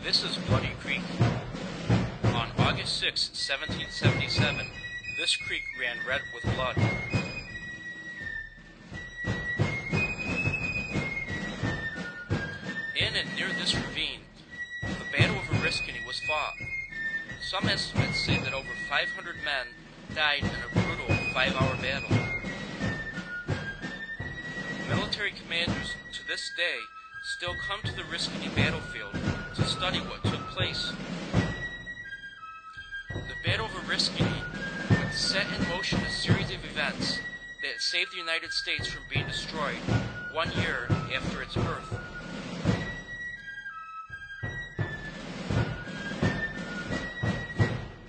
This is Bloody Creek. On August 6, 1777, this creek ran red with blood. In and near this ravine, the Battle of Oriskany was fought. Some estimates say that over 500 men died in a brutal 5-hour battle. Military commanders to this day still come to the Oriskany battlefield to study what took place. The Battle of Oriskany would set in motion a series of events that saved the United States from being destroyed 1 year after its birth.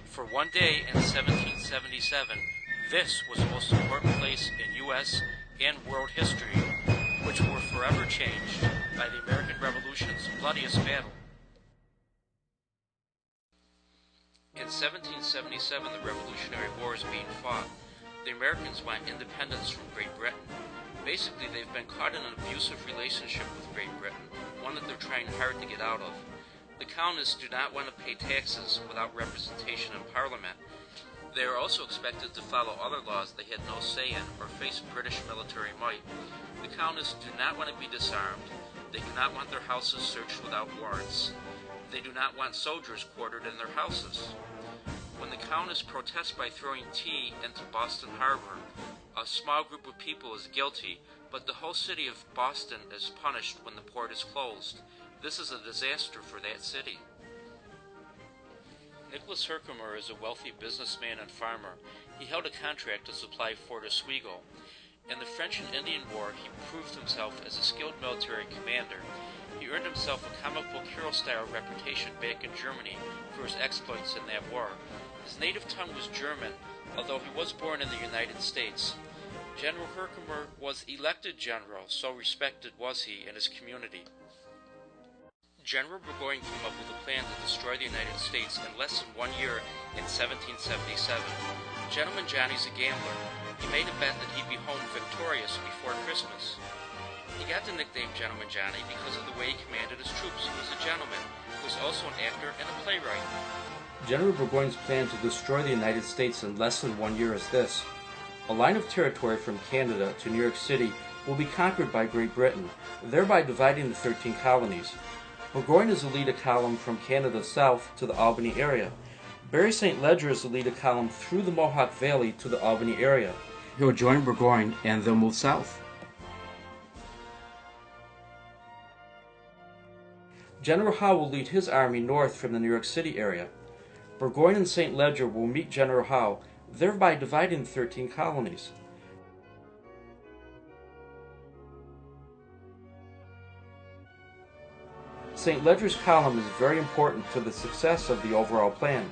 For one day in 1777, this was the most important place in U.S. and world history, which were forever changed by the American Revolution's bloodiest battle. In 1777, the Revolutionary War is being fought. The Americans want independence from Great Britain. Basically, they've been caught in an abusive relationship with Great Britain, one that they're trying hard to get out of. The colonists do not want to pay taxes without representation in Parliament. They are also expected to follow other laws they had no say in or face British military might. The colonists do not want to be disarmed. They do not want their houses searched without warrants. They do not want soldiers quartered in their houses. When the colonists protest by throwing tea into Boston Harbor, a small group of people is guilty, but the whole city of Boston is punished when the port is closed. This is a disaster for that city. Nicholas Herkimer is a wealthy businessman and farmer. He held a contract to supply Fort Oswego. In the French and Indian War, he proved himself as a skilled military commander. He earned himself a comic book hero-style reputation back in Germany for his exploits in that war. His native tongue was German, although he was born in the United States. General Herkimer was elected general, so respected was he in his community. General Burgoyne came up with a plan to destroy the United States in less than 1 year in 1777. Gentleman Johnny's a gambler. He made a bet that he'd be home victorious before Christmas. He got the nickname Gentleman Johnny because of the way he commanded his troops. He was a gentleman. He was also an actor and a playwright. General Burgoyne's plan to destroy the United States in less than 1 year is this. A line of territory from Canada to New York City will be conquered by Great Britain, thereby dividing the 13 colonies. Burgoyne is to lead a column from Canada south to the Albany area. Barry St. Ledger is to lead a column through the Mohawk Valley to the Albany area. He'll join Burgoyne and they'll move south. General Howe will lead his army north from the New York City area. Burgoyne and St. Ledger will meet General Howe, thereby dividing the 13 colonies. St. Ledger's column is very important to the success of the overall plan.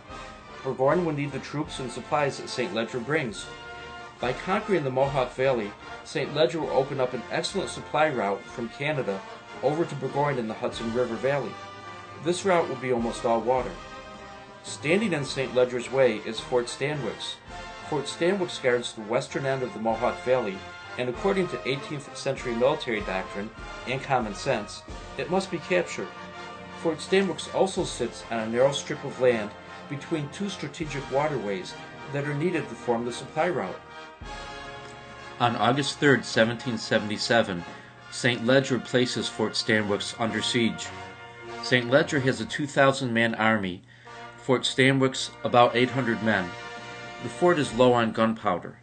Burgoyne will need the troops and supplies that St. Ledger brings. By conquering the Mohawk Valley, St. Ledger will open up an excellent supply route from Canada over to Burgoyne in the Hudson River Valley. This route will be almost all water. Standing in St. Ledger's way is Fort Stanwix. Fort Stanwix guards the western end of the Mohawk Valley, and according to 18th century military doctrine and common sense, it must be captured. Fort Stanwix also sits on a narrow strip of land between two strategic waterways that are needed to form the supply route. On August 3, 1777, St. Ledger places Fort Stanwix under siege. St. Ledger has a 2,000-man army, Fort Stanwix about 800 men. The fort is low on gunpowder.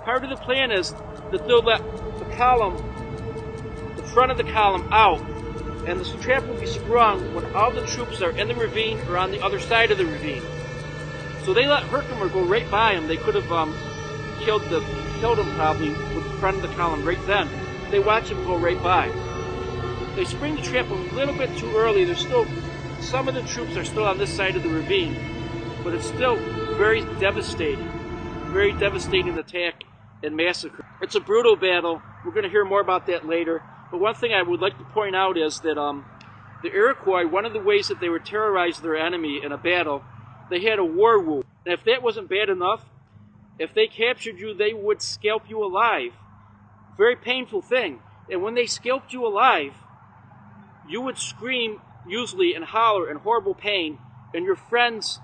part of the plan is that they'll let the column, the front of the column out, and this trap will be sprung when all the troops are in the ravine or on the other side of the ravine. So they let Herkimer go right by him. They could have killed him probably with the front of the column right then. They watch him go right by. They spring the trap a little bit too early. There's still, some of the troops are still on this side of the ravine, but it's still very devastating attack and massacre. It's a brutal battle. We're going to hear more about that later. But one thing I would like to point out is that the Iroquois, one of the ways that they would terrorize their enemy in a battle, they had a war whoop. And if that wasn't bad enough, if they captured you, they would scalp you alive. Very painful thing. And when they scalped you alive, you would scream, usually, and holler in horrible pain, and your friends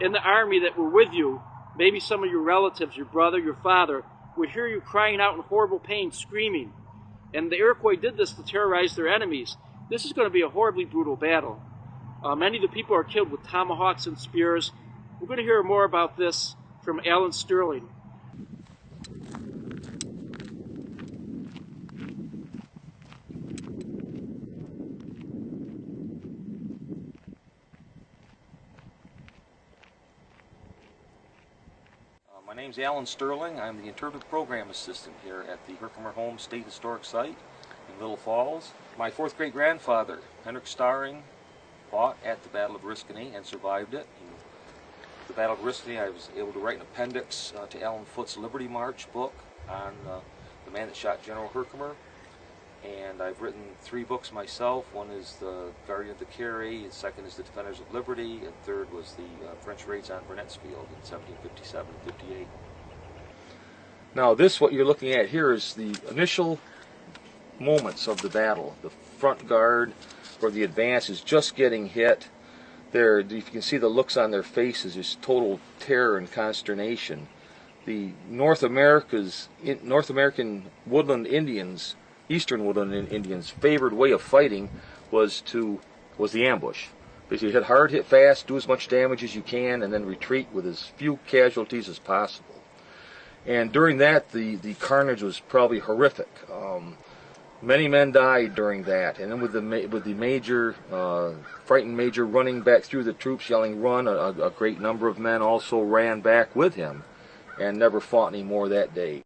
in the army that were with you, maybe some of your relatives, your brother, your father, would hear you crying out in horrible pain, screaming. And the Iroquois did this to terrorize their enemies. This is going to be a horribly brutal battle. Many of the people are killed with tomahawks and spears. We're going to hear more about this from Alan Sterling. My name's Alan Sterling. I'm the interpretive program assistant here at the Herkimer Home State Historic Site in Little Falls. My fourth great grandfather, Henrik Staring, fought at the Battle of Oriskany and survived it. In the Battle of Oriskany, I was able to write an appendix to Alan Foote's Liberty March book on the man that shot General Herkimer. And I've written 3 books myself. One is The Guardian of the Carry, the second is The Defenders of Liberty, and third was the French raids on Burnett's Field in 1757 and 58. Now this, what you're looking at here, is the initial moments of the battle. The front guard, where the advance is just getting hit. There, if you can see the looks on their faces, is total terror and consternation. The North American woodland Indians, Eastern woodland Indians' favored way of fighting was the ambush. Basically, hit hard, hit fast, do as much damage as you can, and then retreat with as few casualties as possible. And during that, the carnage was probably horrific. Many men died during that, and then with the major, frightened major running back through the troops, yelling "Run!" a great number of men also ran back with him, and never fought any more that day.